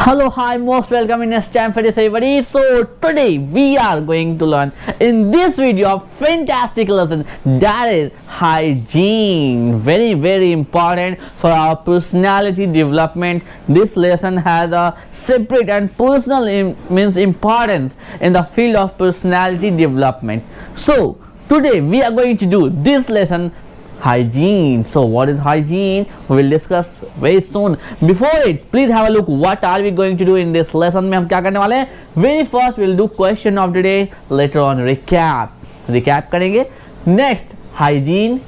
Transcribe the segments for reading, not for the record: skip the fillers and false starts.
Hello, hi, most welcome in STEM for this everybody. So today we are going to learn in this video a fantastic lesson that is hygiene. Very important for our personality development. This lesson has a separate and personal importance in the field of personality development. So today we are going to do this lesson hygiene. So what is hygiene? We will discuss very soon. Before it, please have a look what are we going to do in this lesson में हम क्या करने वाले हैं. Very first we will do question of the day, later on recap करेंगे. Next hygiene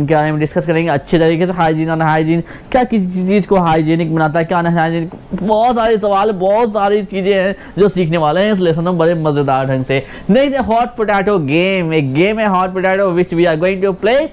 के बारे में डिस्कस करेंगे अच्छे तरीके से. हाइजीन और हाइजीन, क्या किसी चीज़ को हाइजीनिक बनाता है, क्या ना हाइजीनिक, बहुत सारे सवाल, बहुत सारी चीज़ें हैं जो सीखने वाले हैं इस लेसन में बड़े मज़ेदार ढंग से. नेक्स्ट है हॉट पोटैटो गेम. एक गेम है hot potato which we are going to play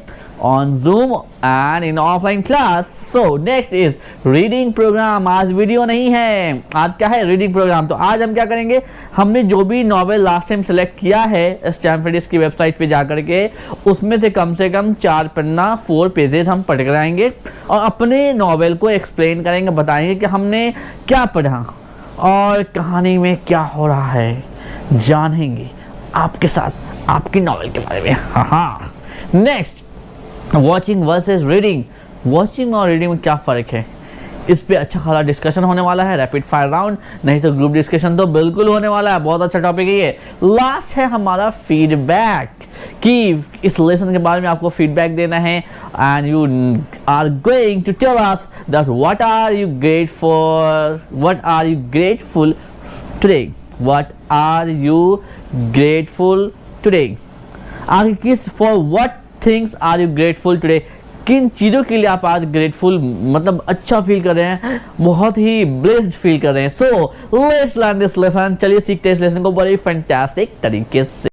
on Zoom and in offline class. So next is reading program. आज वीडियो नहीं है, आज क्या है, रीडिंग प्रोग्राम. तो आज हम क्या करेंगे, हमने जो भी नॉवेल लास्ट टाइम सेलेक्ट किया है स्टैनफोर्ड की वेबसाइट पे जा करके, उसमें से कम 4 पन्ना 4 पेजेस हम पढ़ कर आएंगे और अपने नॉवेल को एक्सप्लेन करेंगे, बताएंगे कि हमने क्या पढ़ा और कहानी में क्या हो रहा है, जानेंगे आपके साथ आपकी नॉवेल के बारे में. हाँ. Next watching versus reading. Watching और रीडिंग में क्या फ़र्क है, इस पे अच्छा खासा डिस्कशन होने वाला है. रैपिड फायर राउंड, नहीं तो ग्रुप डिस्कशन तो बिल्कुल होने वाला है. बहुत अच्छा टॉपिक है ये. लास्ट है हमारा फीडबैक, कि इस लेसन के बारे में आपको फीडबैक देना है and you are going to tell us that what are you grateful today. आगे किस for what things are you grateful today, किन चीज़ों के लिए आप आज ग्रेटफुल, मतलब अच्छा फील कर रहे हैं, बहुत ही ब्लेस्ड फील कर रहे हैं. So let's learn this lesson. चलिए सीखते हैं इस लेसन को बड़े फैंटास्टिक तरीके से.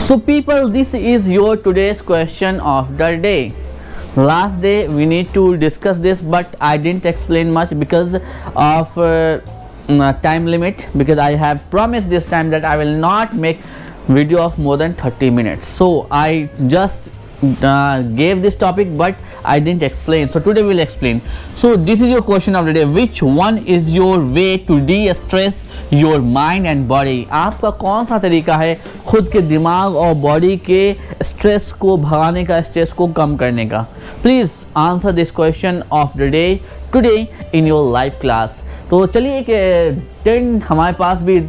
So people, this is your today's question of the day. Last day we need to discuss this, but I didn't explain much because of time limit, because I have promised this time that I will not make video of more than 30 minutes. So I just gave this topic but I didn't explain. So today we will explain. So this is your question of the day. Which one is your way to de-stress your mind and body? आपका कौन सा तरीका है खुद के दिमाग और body के स्ट्रेस को भगाने का, स्ट्रेस को कम करने का? Please answer this question of the day today in your live class. तो चलिए एक 10 हमारे पास भी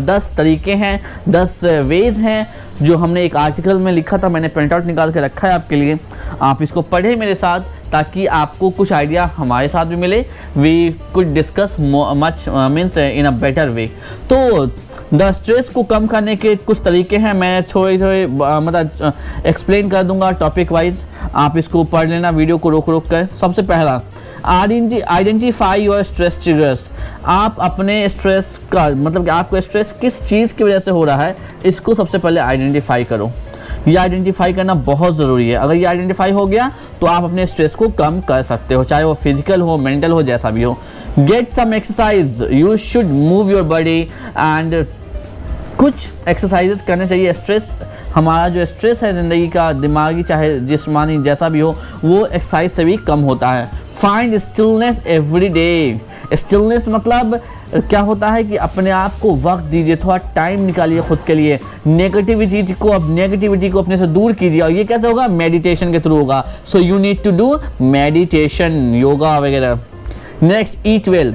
10 तरीके हैं, 10 वेज हैं जो हमने एक आर्टिकल में लिखा था. मैंने प्रिंट आउट निकाल के रखा है आपके लिए, आप इसको पढ़ें मेरे साथ ताकि आपको कुछ आइडिया हमारे साथ भी मिले. We could discuss much means in a better way. तो द स्ट्रेस को कम करने के कुछ तरीके हैं, मैं थोड़े मतलब एक्सप्लेन कर दूंगा टॉपिक वाइज. आप इसको पढ़ लेना वीडियो को रोक कर. सबसे पहला, आइडेंटिफाई योर स्ट्रेस ट्रिगर्स. आप अपने स्ट्रेस का मतलब कि आपको स्ट्रेस किस चीज़ की वजह से हो रहा है, इसको सबसे पहले आइडेंटिफाई करो. ये आइडेंटिफाई करना बहुत ज़रूरी है. अगर ये आइडेंटिफाई हो गया तो आप अपने स्ट्रेस को कम कर सकते हो, चाहे वो फिजिकल हो, मेंटल हो, जैसा भी हो. Get some exercise. You should move your body and कुछ एक्सरसाइजेस करने चाहिए. स्ट्रेस, हमारा जो स्ट्रेस है ज़िंदगी का, दिमागी चाहे जिस्मानी जैसा भी हो, वो एक्सरसाइज से भी कम होता है. Find stillness every day. Stillness मतलब क्या होता है कि अपने आप को वक्त दीजिए, थोड़ा टाइम निकालिए खुद के लिए. नेगेटिविटी को अपने से दूर कीजिए. और ये कैसे होगा? मेडिटेशन के थ्रू होगा. So you need to do meditation, yoga वगैरह. Next, eat well.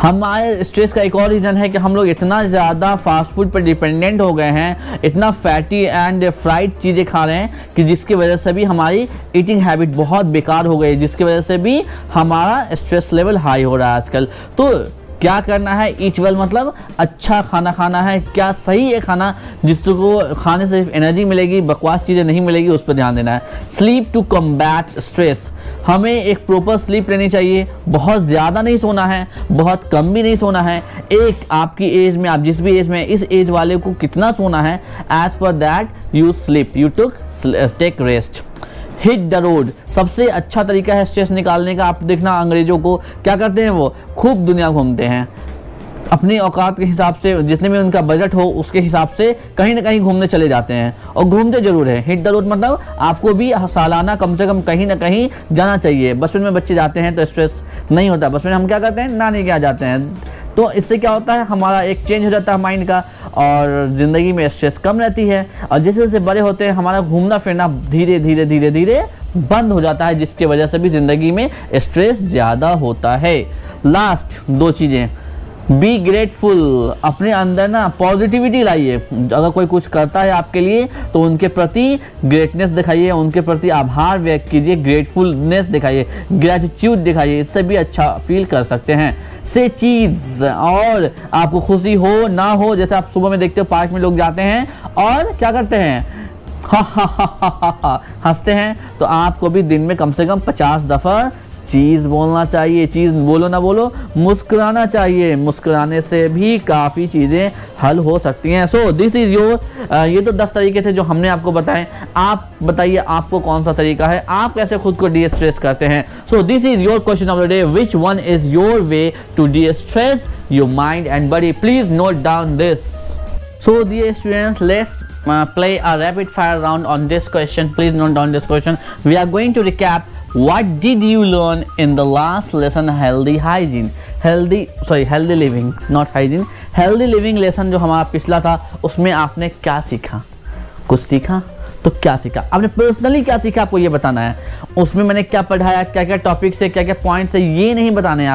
हमारे स्ट्रेस का एक और रीज़न है कि हम लोग इतना ज़्यादा फास्ट फूड पर डिपेंडेंट हो गए हैं, इतना फैटी एंड फ्राइड चीज़ें खा रहे हैं कि जिसकी वजह से भी हमारी ईटिंग हैबिट बहुत बेकार हो गई, जिसकी वजह से भी हमारा स्ट्रेस लेवल हाई हो रहा है आजकल। तो क्या करना है, ईट वेल मतलब अच्छा खाना खाना है। क्या सही है खाना जिसको खाने से सिर्फ एनर्जी मिलेगी, बकवास चीज़ें नहीं मिलेगी, उस पर ध्यान देना है। स्लीप टू कम्बैट स्ट्रेस, हमें एक प्रॉपर स्लीप लेनी चाहिए। बहुत ज़्यादा नहीं सोना है, बहुत कम भी नहीं सोना है। एक आपकी एज में, आप जिस भी एज में, इस एज वाले को कितना सोना है, as per that you sleep, you take rest. Hit the road, सबसे अच्छा तरीका है स्ट्रेस निकालने का। आप देखना अंग्रेजों को क्या करते हैं, वो खूब दुनिया घूमते हैं, अपनी औकात के हिसाब से, जितने भी उनका बजट हो उसके हिसाब से कहीं ना कहीं घूमने चले जाते हैं, और घूमते जरूर हैं। हिट द रोड मतलब आपको भी सालाना कम से कम कहीं ना कहीं जाना चाहिए। बचपन में बच्चे जाते हैं तो स्ट्रेस नहीं होता। बचपन में हम क्या करते हैं, नानी के यहाँ जाते हैं, तो इससे क्या होता है, हमारा एक चेंज हो जाता है माइंड का, और ज़िंदगी में स्ट्रेस कम रहती है। और जैसे जैसे बड़े होते हैं हमारा घूमना फिरना धीरे धीरे धीरे धीरे बंद हो जाता है, जिसकी वजह से भी ज़िंदगी में स्ट्रेस ज़्यादा होता है। लास्ट 2 चीज़ें, बी ग्रेटफुल, अपने अंदर ना पॉजिटिविटी लाइए। अगर कोई कुछ करता है आपके लिए तो उनके प्रति ग्रेटनेस दिखाइए, उनके प्रति आभार व्यक्त कीजिए, ग्रेटफुलनेस दिखाइए, ग्रेटिट्यूड दिखाइए, इससे भी अच्छा फील कर सकते हैं। से चीज़, और आपको खुशी हो ना हो, जैसे आप सुबह में देखते हो पार्क में लोग जाते हैं और क्या करते हैं, हंसते हैं, तो आपको भी दिन में कम से कम 50 दफ़ा चीज़ बोलना चाहिए। चीज़ बोलो ना बोलो, मुस्कुराना चाहिए, मुस्कुराने से भी काफ़ी चीज़ें हल हो सकती हैं। सो दिस इज़ योर, ये तो 10 तरीके थे जो हमने आपको बताए। आप बताइए आपको कौन सा तरीका है, आप कैसे खुद को डी स्ट्रेस करते हैं। So this is your question of the day, which one is your way to destress your mind and body. Please note down this. So dear students, let's play a rapid fire round on this question. Please note down this question. We are going to recap what did you learn in the last lesson, healthy living, not hygiene. Healthy living lesson जो हमारा पिछला था, उसमें आपने क्या सीखा, कुछ सीखा तो क्या सीखा, आपने पर्सनली क्या सीखा, आपको ये बताना है। उसमें मैंने क्या पढ़ाया, क्या क्या टॉपिक्स है, क्या क्या पॉइंट्स है, ये नहीं बताने हैं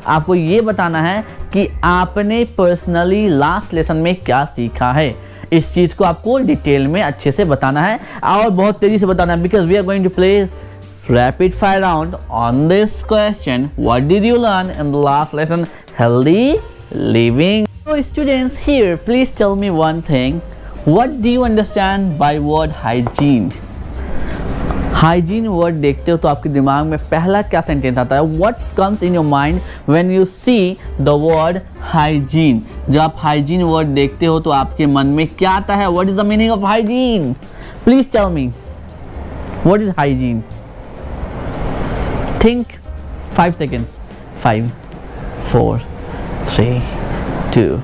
आपको ये बताना है कि आपने पर्सनली लास्ट लेसन में क्या सीखा है। इस चीज़ को आपको डिटेल में अच्छे से बताना है और बहुत तेज़ी से बताना है, because we are going to play rapid fire round on this question. What did you learn in the last lesson, healthy living? So students, here please tell me one thing. What do you understand by word hygiene? Hygiene word देखते हो तो आपके दिमाग में पहला क्या sentence आता है, what comes in your mind when you see the word hygiene. जब आप हाइजीन वर्ड देखते हो तो आपके मन में क्या आता है, what is the meaning of hygiene? Please tell me what is hygiene. Think 5 seconds. 5 4 3 2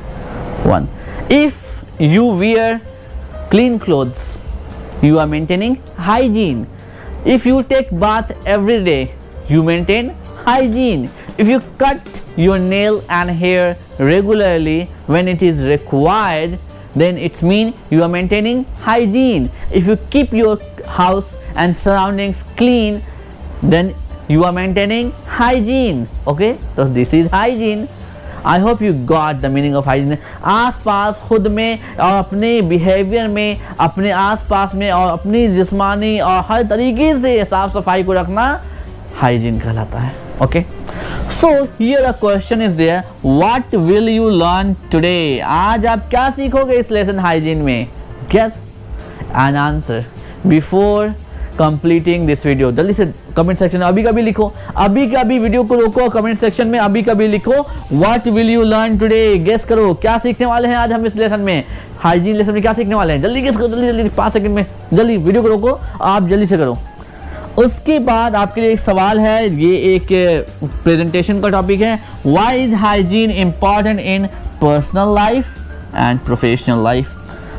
1. If you wear clean clothes, you are maintaining hygiene. If you take bath every day, you maintain hygiene. If you cut your nail and hair regularly when it is required, then it's mean you are maintaining hygiene. If you keep your house and surroundings clean, then you are maintaining hygiene. Okay, so this is hygiene. I hope you got the meaning of hygiene. आस पास खुद में और अपने behaviour में, अपने आस पास में और अपनी जिस्मानी और हर तरीके से साफ सफाई को रखना हाइजीन कहलाता है. Okay, so here a question is there. What will you learn today? आज आप क्या सीखोगे इस लेसन हाइजीन में? Guess and answer before completing this video. जल्दी से कमेंट सेक्शन में अभी का भी लिखो, अभी का भी वीडियो को रोको, कमेंट सेक्शन में अभी का भी लिखो what will you learn today. Guess करो क्या सीखने वाले हैं आज हम इस लेसन में, हाइजीन लेसन में क्या सीखने वाले हैं. जल्दी गेस करो, जल्दी जल्दी 5 सेकंड में, जल्दी वीडियो को रोको, आप जल्दी से करो. उसके बाद आपके लिए एक सवाल है, ये एक प्रेजेंटेशन का टॉपिक है. Why is hygiene important in personal life and professional life.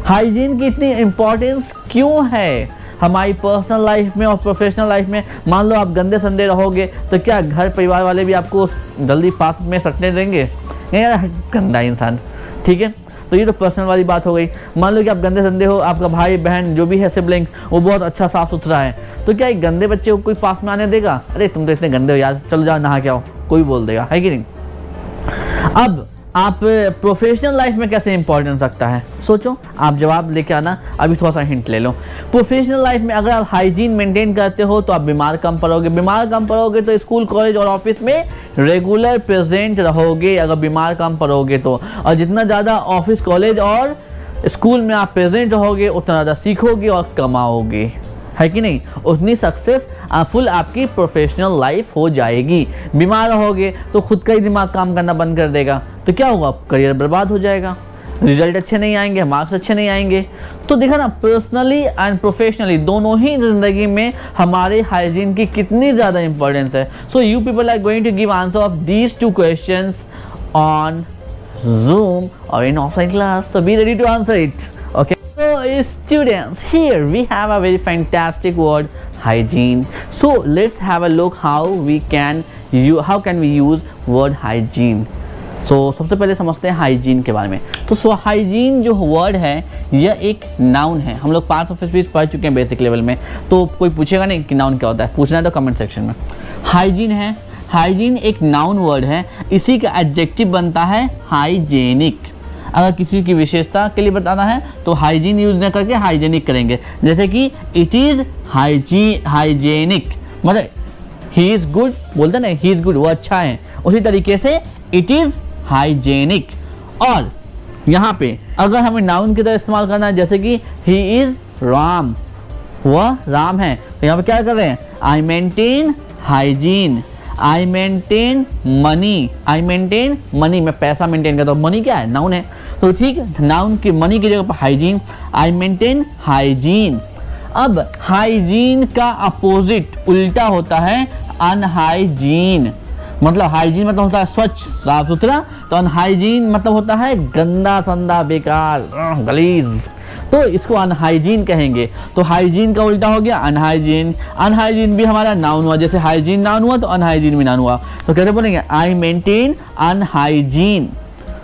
Hygiene की इतनी इम्पोर्टेंस क्यों है हमारी पर्सनल लाइफ में और प्रोफेशनल लाइफ में. मान लो आप गंदे संदे रहोगे तो क्या घर परिवार वाले भी आपको जल्दी पास में सटने देंगे? नहीं यार, गंदा इंसान. ठीक है, तो ये तो पर्सनल वाली बात हो गई. मान लो कि आप गंदे संदे हो, आपका भाई बहन जो भी है सिबलिंग वो बहुत अच्छा साफ सुथरा है, तो क्या एक गंदे बच्चे को कोई पास में आने देगा? अरे तुम तो इतने गंदे हो यार, चलो जाओ नहा के आओ, कोई बोल देगा, है कि नहीं. अब आप प्रोफेशनल लाइफ में कैसे इंपॉर्टेंस रखता है, सोचो, आप जवाब लेके आना। अभी थोड़ा सा हिंट ले लो। प्रोफेशनल लाइफ में अगर आप हाइजीन मेंटेन करते हो तो आप बीमार कम पड़ोगे, बीमार कम पड़ोगे तो स्कूल कॉलेज और ऑफिस में रेगुलर प्रेजेंट रहोगे अगर बीमार कम पड़ोगे तो। और जितना ज़्यादा ऑफिस कॉलेज और स्कूल में आप प्रेजेंट रहोगे उतना ज़्यादा सीखोगे और कमाओगे, है कि नहीं? उतनी सक्सेस फुल आपकी प्रोफेशनल लाइफ हो जाएगी। बीमार रहोगे तो खुद का ही दिमाग काम करना बंद कर देगा, तो क्या होगा? करियर बर्बाद हो जाएगा, रिजल्ट अच्छे नहीं आएंगे, मार्क्स अच्छे नहीं आएंगे। तो देखा ना, पर्सनली एंड प्रोफेशनली दोनों ही ज़िंदगी में हमारे हाइजीन की कितनी ज़्यादा इंपॉर्टेंस है। So you people are going to give answer of these 2 questions on Zoom or in offline class, so be ready to answer it. Okay, so students, here we have a very fantastic word, hygiene. So let's have a look how can we use word hygiene. So सबसे पहले समझते हैं hygiene के बारे में। तो hygiene जो word है यह एक नाउन है। हम लोग पार्ट्स ऑफ स्पीच पढ़ चुके हैं बेसिक लेवल में, तो कोई पूछेगा नहीं कि नाउन क्या होता है, पूछना है तो कमेंट सेक्शन में। हाइजीन है, हाइजीन एक नाउन वर्ड है, इसी का एडजेक्टिव बनता है हाइजेनिक। अगर किसी की विशेषता के लिए बताना है तो हाइजीन यूज न करके हाइजेनिक करेंगे। जैसे कि इट इज़ हाइजेनिक, मतलब ही इज़ गुड, बोलते ना ही इज़ गुड, वो अच्छा है, उसी तरीके से इट इज़ हाइजेनिक। और यहाँ पे अगर हमें नाउन की तरह इस्तेमाल करना है, जैसे कि ही इज़ राम, वह राम है, तो यहाँ पे क्या कर रहे हैं? I maintain hygiene, I maintain money, I maintain money, मैं पैसा मेंटेन करता हूँ। मनी क्या है? नाउन है, तो ठीक है, नाउन की मनी की जगह पर हाइजीन, आई मेंटेन हाइजीन। अब हाइजीन का अपोजिट उल्टा होता है अनहाइजीन। मतलब हाइजीन मतलब होता है स्वच्छ साफ सुथरा, तो अनहाइजीन मतलब होता है गंदा संदा बेकार गलीज, तो इसको अनहाइजीन कहेंगे। तो हाइजीन का उल्टा हो गया अनहाइजीन। अनहाइजीन भी हमारा नाउन हुआ, जैसे हाइजीन नाउन हुआ तो अनहाइजीन भी नाउन हुआ। तो कैसे बोलेंगे? I maintain अनहाइजीन,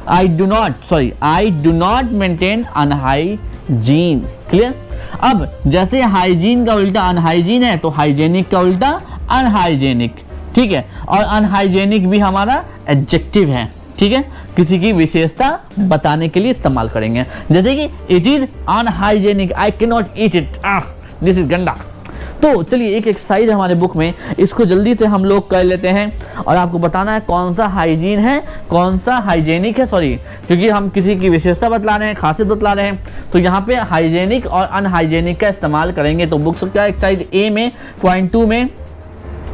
I do not maintain अनहाइजीन। Clear? अब जैसे हाइजीन का उल्टा अनहाइजीन है तो हाइजेनिक का उल्टा अनहाइजेनिक, ठीक है? और अनहाइजेनिक भी हमारा एडजेक्टिव है, ठीक है? किसी की विशेषता बताने के लिए इस्तेमाल करेंगे। जैसे कि it is unhygienic, I can not eat it, this is गंदा। तो चलिए एक एक्सरसाइज है हमारे बुक में, इसको जल्दी से हम लोग कर लेते हैं और आपको बताना है कौन सा हाइजीन है कौन सा हाइजेनिक है। सॉरी, क्योंकि हम किसी की विशेषता बतला रहे हैं, खासियत बतला रहे हैं, तो यहाँ पे हाइजेनिक और अनहाइजेनिक का इस्तेमाल करेंगे। तो बुक्स का एक्सरसाइज ए में पॉइंट 2 में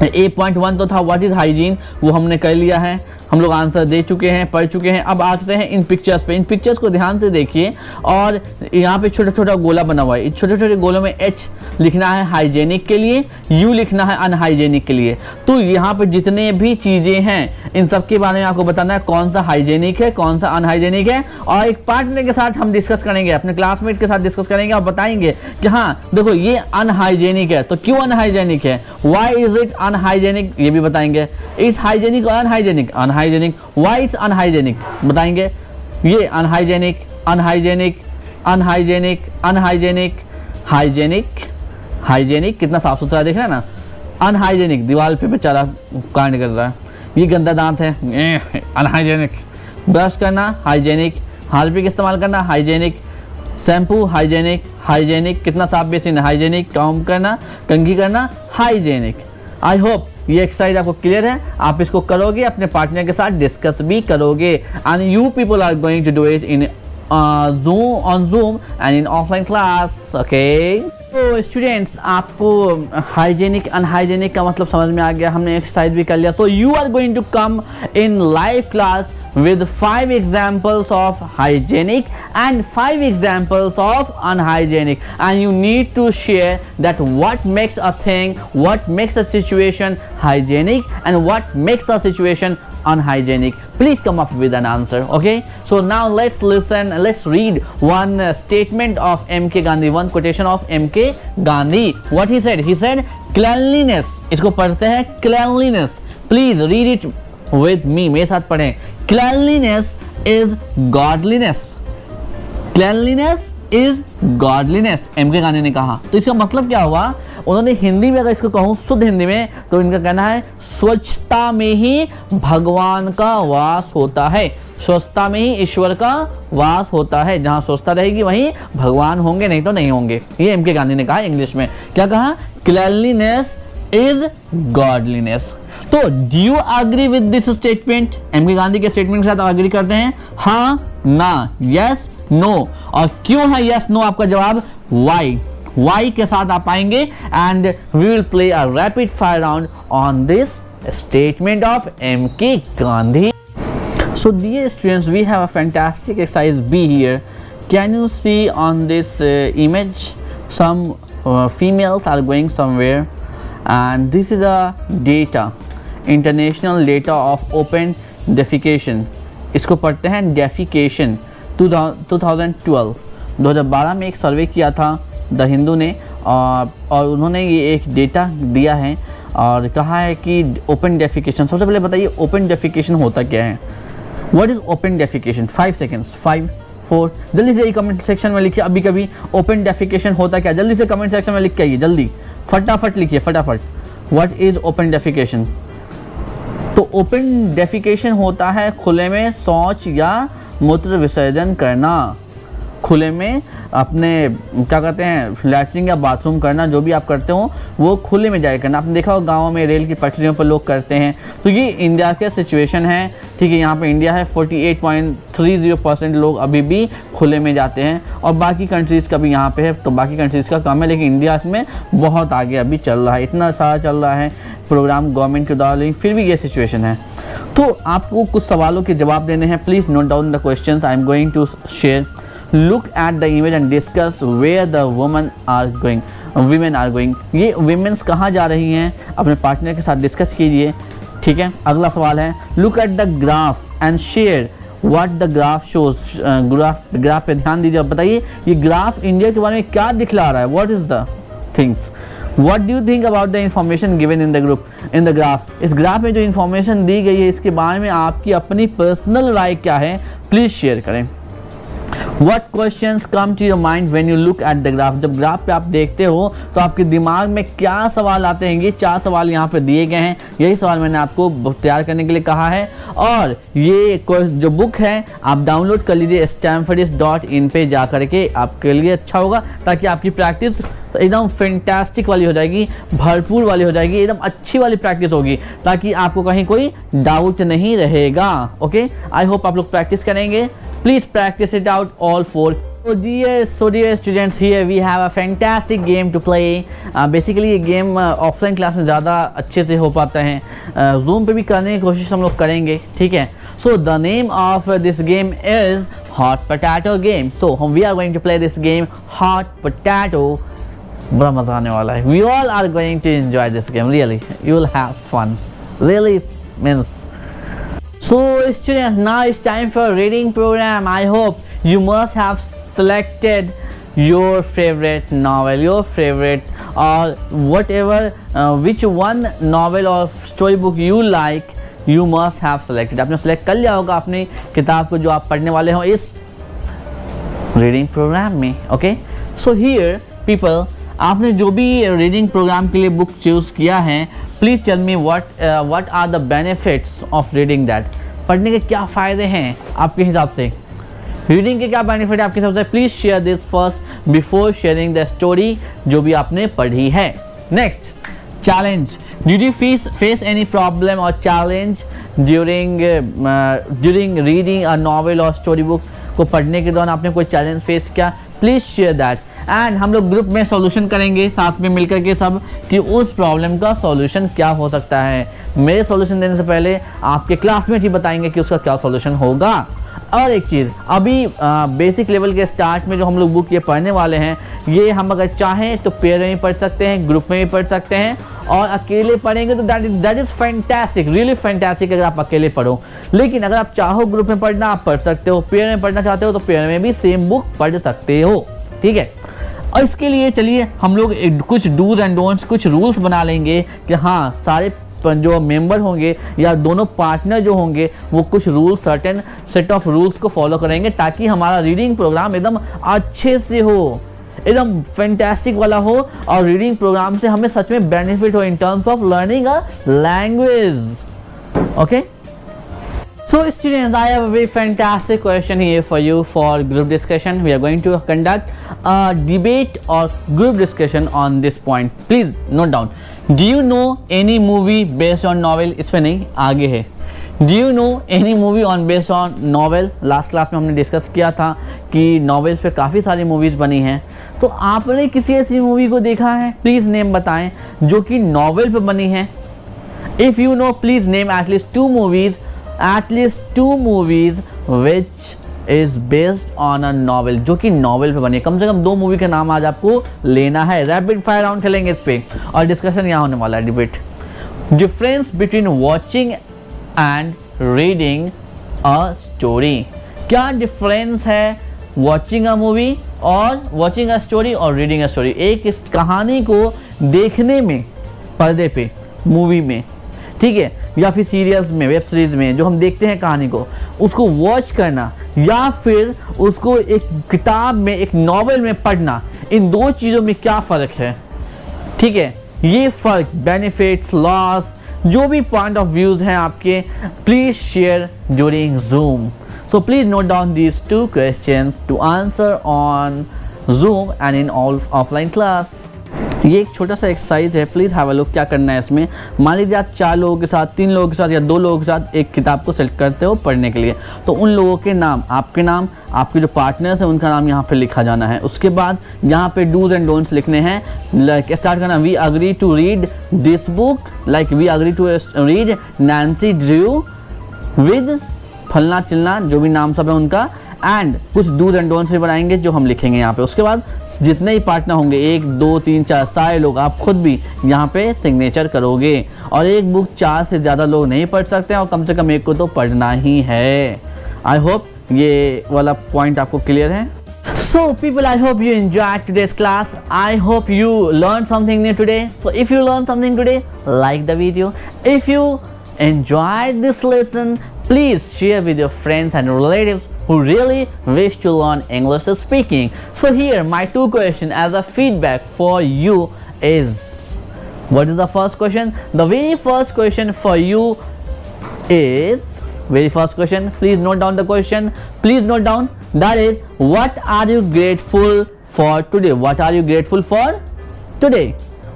A.1 तो था व्हाट इज हाइजीन, वो हमने कर लिया है, हम लोग आंसर दे चुके हैं, पढ़ चुके हैं। अब आते हैं इन पिक्चर्स पे। इन पिक्चर्स को ध्यान से देखिए और यहाँ पे छोटा छोटा गोला बना हुआ है, इस छोटे छोटे गोलों में H लिखना है हाइजेनिक के लिए, U लिखना है अनहाइजेनिक के लिए। तो यहाँ पे जितने भी चीज़ें हैं इन सब के बारे में आपको बताना है कौन सा हाइजेनिक है कौन सा अनहाइजेनिक है। और एक पार्टनर के साथ हम डिस्कस करेंगे, अपने क्लासमेट के साथ डिस्कस करेंगे और बताएंगे कि हाँ देखो ये अनहाइजेनिक है, तो क्यों अनहाइजेनिक है, वाई इज इट अनहाइजेनिक, ये भी बताएंगे। इट्स हाइजेनिक और unhygienic, unhygienic, why it's unhygienic बताएंगे। ये unhygienic unhygienic unhygienic unhygienic hygienic hygienic, कितना साफ सुथरा देख रहे हैं ना। अनहाइजेनिक, दीवार पे बेचारा कांड कर रहा है, ये गंदा दांत है, अनहाइजेनिक। ब्रश करना हाइजेनिक, हार्पिक इस्तेमाल करना हाइजेनिक, शैम्पू हाइजेनिक, हाइजेनिक, कितना साफ बेसिन हाइजेनिक, कॉम्ब करना कंघी करना हाइजेनिक। आई होप ये एक्सरसाइज आपको क्लियर है, आप इसको करोगे, अपने पार्टनर के साथ डिस्कस भी करोगे। And you people are going to do it in Zoom and in offline class, okay? तो स्टूडेंट्स आपको हाइजेनिक अनहाइजेनिक का मतलब समझ में आ गया, हमने एक्सरसाइज भी कर लिया। तो you are going to come in live class with 5 examples of hygienic and 5 examples of unhygienic, and you need to share that what makes a thing, what makes a situation hygienic and what makes a situation unhygienic. Please come up with an answer, okay? So now let's listen, let's read one statement of MK Gandhi, one quotation of MK Gandhi. What he said? He said cleanliness, इसको पढ़ते हैं cleanliness, please read it with me, मेरे साथ पढ़ें। Cleanliness is godliness. Cleanliness is godliness, MK Gandhi ने कहा। तो इसका मतलब क्या हुआ? उन्होंने हिंदी में अगर इसको कहूँ शुद्ध हिंदी में तो इनका कहना है स्वच्छता में ही भगवान का वास होता है, स्वच्छता में ही ईश्वर का वास होता है, जहाँ स्वच्छता रहेगी वहीं भगवान होंगे, नहीं तो नहीं होंगे। ये एम के गांधी ने कहा इंग्लिश में, क्या कहा, क्लीनलीनेस इज गॉडलीनेस। तो do you agree with this statement? M K Gandhi के स्टेटमेंट के साथ एग्री करते हैं, हाँ ना, यस नो। और क्यों है यस नो आपका जवाब? वाई के साथ आप आएंगे and we will play a rapid fire round on this statement of M K Gandhi. So dear students, we have a fantastic exercise B here. Can you see on this image some females are going somewhere, and this is a data, international data of open defecation. इसको पढ़ते हैं defecation। 2012 में एक सर्वे किया था the Hindu ने, और उन्होंने ये एक डेटा दिया है और कहा है कि ओपन डेफिकेशन, सबसे पहले बताइए ओपन डेफिकेशन होता क्या है? What is open defecation? 5 seconds, 5, 4, जल्दी से कमेंट सेक्शन में लिखिए। अभी कभी ओपन डेफिकेशन होता क्या, जल्दी से कमेंट सेक्शन में लिख के आइए, जल्दी फटाफट लिखिए, फटाफट। What is open defecation? तो ओपन डेफिकेशन होता है खुले में शौच या मूत्र विसर्जन करना, खुले में अपने क्या कहते हैं लैट्रिन या बाथरूम करना, जो भी आप करते हो वो खुले में जाकर करना। आपने देखा हो गाँव में रेल की पटरियों पर लोग करते हैं। तो ये इंडिया के सिचुएशन है, ठीक है, यहाँ पे इंडिया है 48.30% लोग अभी भी खुले में जाते हैं, और बाकी कंट्रीज़ का भी यहाँ पे है, तो बाकी कंट्रीज़ का कम है, लेकिन इंडिया इसमें बहुत आगे अभी चल रहा है, इतना सारा चल रहा है प्रोग्राम गवर्नमेंट के द्वारा, लेकिन फिर भी ये सिचुएशन है। तो आपको कुछ सवालों के जवाब देने हैं। Please note down the questions I am going to share. Look at the image and discuss where the women are going. ये women's कहाँ जा रही हैं, अपने पार्टनर के साथ डिस्कस कीजिए, ठीक है। अगला सवाल है, look at the graph and share what the graph shows. Graph पे ध्यान दीजिए, बताइए ये ग्राफ इंडिया के बारे में क्या दिखला रहा है, what is the things. What do you think about the information given in the graph? इस ग्राफ में जो इन्फॉर्मेशन दी गई है इसके बारे में आपकी अपनी पर्सनल राय क्या है, प्लीज़ शेयर करें। What questions come to your mind when you look at the graph? जब ग्राफ पे आप देखते हो तो आपके दिमाग में क्या सवाल आते हैं? ये 4 सवाल यहाँ पे दिए गए हैं, यही सवाल मैंने आपको तैयार करने के लिए कहा है। और ये जो बुक है आप डाउनलोड कर लीजिए stanfordist.in पे जा करके, आपके लिए अच्छा होगा, ताकि आपकी प्रैक्टिस एकदम फैंटास्टिक वाली हो जाएगी, भरपूर वाली हो जाएगी, एकदम अच्छी वाली प्रैक्टिस होगी, ताकि आपको कहीं कोई डाउट नहीं रहेगा। ओके, आई होप आप लोग प्रैक्टिस करेंगे। Please practice it out all 4. So dear students, here we have a fantastic game to play. Basically ये गेम ऑफलाइन क्लास में ज़्यादा अच्छे से हो पाता है, जूम पे भी करने की कोशिश हम लोग करेंगे, ठीक है। So the name of this game is Hot Potato Game. So we are going to play this game Hot Potato. बड़ा मज़ा आने वाला है। We all are going to enjoy this game. Really, you will have fun. Really means. So students, now it's time for reading program. I hope you must have selected your favorite novel, your favorite or whatever, which one novel or storybook you like, you must have selected. आपने select कर लिया होगा अपनी किताब को जो आप पढ़ने वाले हो इस reading program में, okay? So here people, आपने जो भी रीडिंग प्रोग्राम के लिए बुक चूज़ किया है, please tell me what are the benefits of reading that. पढ़ने के क्या फ़ायदे हैं आपके हिसाब से, रीडिंग के क्या बेनिफिट है आपके हिसाब से? Please share this first before sharing the story जो भी आपने पढ़ी है। Next, challenge. Did you face any problem और challenge during reading a novel और स्टोरी बुक को पढ़ने के दौरान आपने कोई चैलेंज फेस किया? प्लीज़ शेयर दैट एंड हम लोग ग्रुप में सॉल्यूशन करेंगे साथ में मिलकर के सब, कि उस प्रॉब्लम का सॉल्यूशन क्या हो सकता है। मेरे सॉल्यूशन देने से पहले आपके क्लासमेट ही बताएंगे कि उसका क्या सॉल्यूशन होगा। और एक चीज़, अभी बेसिक लेवल के स्टार्ट में जो हम लोग बुक ये पढ़ने वाले हैं, ये हम अगर चाहें तो पेयर में भी पढ़ सकते हैं, ग्रुप में भी पढ़ सकते हैं, और अकेले पढ़ेंगे तो that is fantastic, really fantastic अगर आप अकेले पढ़ो। लेकिन अगर आप चाहो ग्रुप में पढ़ना, आप पढ़ सकते हो, पेयर में पढ़ना चाहते हो तो पेयर में भी सेम बुक पढ़ सकते हो, ठीक है। और इसके लिए चलिए हम लोग कुछ डूज एंड डोंट्स, कुछ रूल्स बना लेंगे कि हाँ सारे जो मेंबर होंगे या दोनों पार्टनर जो होंगे वो कुछ rules, certain set of rules को फॉलो करेंगे, ताकि हमारा रीडिंग प्रोग्राम एकदम अच्छे से हो, एकदम फैंटास्टिक वाला हो और रीडिंग प्रोग्राम से हमें सच में बेनिफिट हो in terms of learning a language. Okay. So students, I have a very fantastic question here for you for group discussion. We are going to conduct a debate or group discussion on this point. Please note down. Do you know any movie based on novel? इसमें नहीं, आगे है. Do you know any movie on based on novel? Last class में हमने discuss किया था कि novels पे काफ़ी सारी मूवीज़ बनी हैं. तो आपने किसी ऐसी मूवी को देखा है? प्लीज़ नेम बताएं जो कि नॉवेल पे बनी है. If you know, please name at least two movies which is based on a novel, जो कि नॉवेल पे बनी है. कम से कम 2 मूवी का नाम आज आपको लेना है. रैपिड फायर राउंड खेलेंगे इस पे और डिस्कशन यहाँ होने वाला है, debate. Difference between watching and reading a story. क्या डिफरेंस है वॉचिंग अ मूवी और वॉचिंग अ स्टोरी और रीडिंग अ स्टोरी? एक इस कहानी को देखने में पर्दे पे, मूवी में, ठीक है, या फिर सीरियल्स में, वेब सीरीज में जो हम देखते हैं कहानी को, उसको वॉच करना या फिर उसको एक किताब में, एक नॉवेल में पढ़ना, इन 2 चीज़ों में क्या फ़र्क है? ठीक है, ये फ़र्क, बेनिफिट्स, लॉस, जो भी पॉइंट ऑफ व्यूज़ हैं आपके, please share during Zoom. So please note down these 2 questions to answer on Zoom and in offline class. ये एक छोटा सा एक्सरसाइज है, प्लीज़ हैव अ लुक. क्या करना है इसमें? मान लीजिए आप 4 लोगों के साथ, 3 लोगों के साथ या 2 लोगों के साथ एक किताब को सेलेक्ट करते हो पढ़ने के लिए. तो उन लोगों के नाम, आपके नाम, आपके जो पार्टनर्स हैं उनका नाम यहाँ पे लिखा जाना है. उसके बाद यहाँ पे डूज एंड डोंट्स लिखने हैं. लाइक स्टार्ट करना, we agree to read this book, like we agree to read Nancy Drew with फलना चिलना, जो भी नाम सब है उनका, एंड कुछ डूज एंड डोंट्स भी बनाएंगे जो हम लिखेंगे यहाँ पे. उसके बाद जितने ही पार्टनर होंगे, 1 2 3 4 सारे लोग, आप खुद भी यहाँ पे सिग्नेचर करोगे. और एक बुक 4 से ज़्यादा लोग नहीं पढ़ सकते हैं और कम से कम एक को तो पढ़ना ही है. आई होप ये वाला पॉइंट आपको क्लियर है. So people, I hope you enjoyed today's class. I hope you learned something new today. So if you learned something today, like the video. If you enjoyed this lesson, please share with your friends and relatives who really wish to learn English speaking. So here my 2 questions as a feedback for you is, what is the first question? The very first question for you is, very first question, please note down the question, please note down, that is, what are you grateful for today? What are you grateful for today?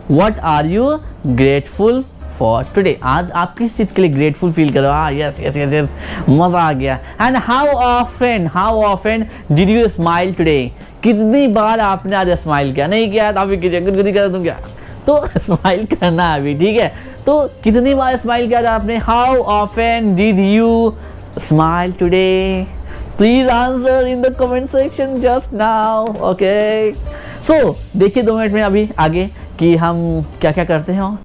What are you grateful for today? आज आप किस चीज़ के लिए grateful feel करो? Yes yes yes yes, मज़ा आ गया. And how often did you smile today? कितनी बार आपने आज स्माइल किया? नहीं किया तो अभी कीजिए, कुछ नहीं किया तुम क्या, तो स्माइल करना अभी, ठीक है. तो कितनी बार स्माइल किया आपने? How often did you smile today? Please answer in the comment section just now. Okay, so देखिए 2 मिनट में अभी आगे कि हम क्या क्या करते हैं.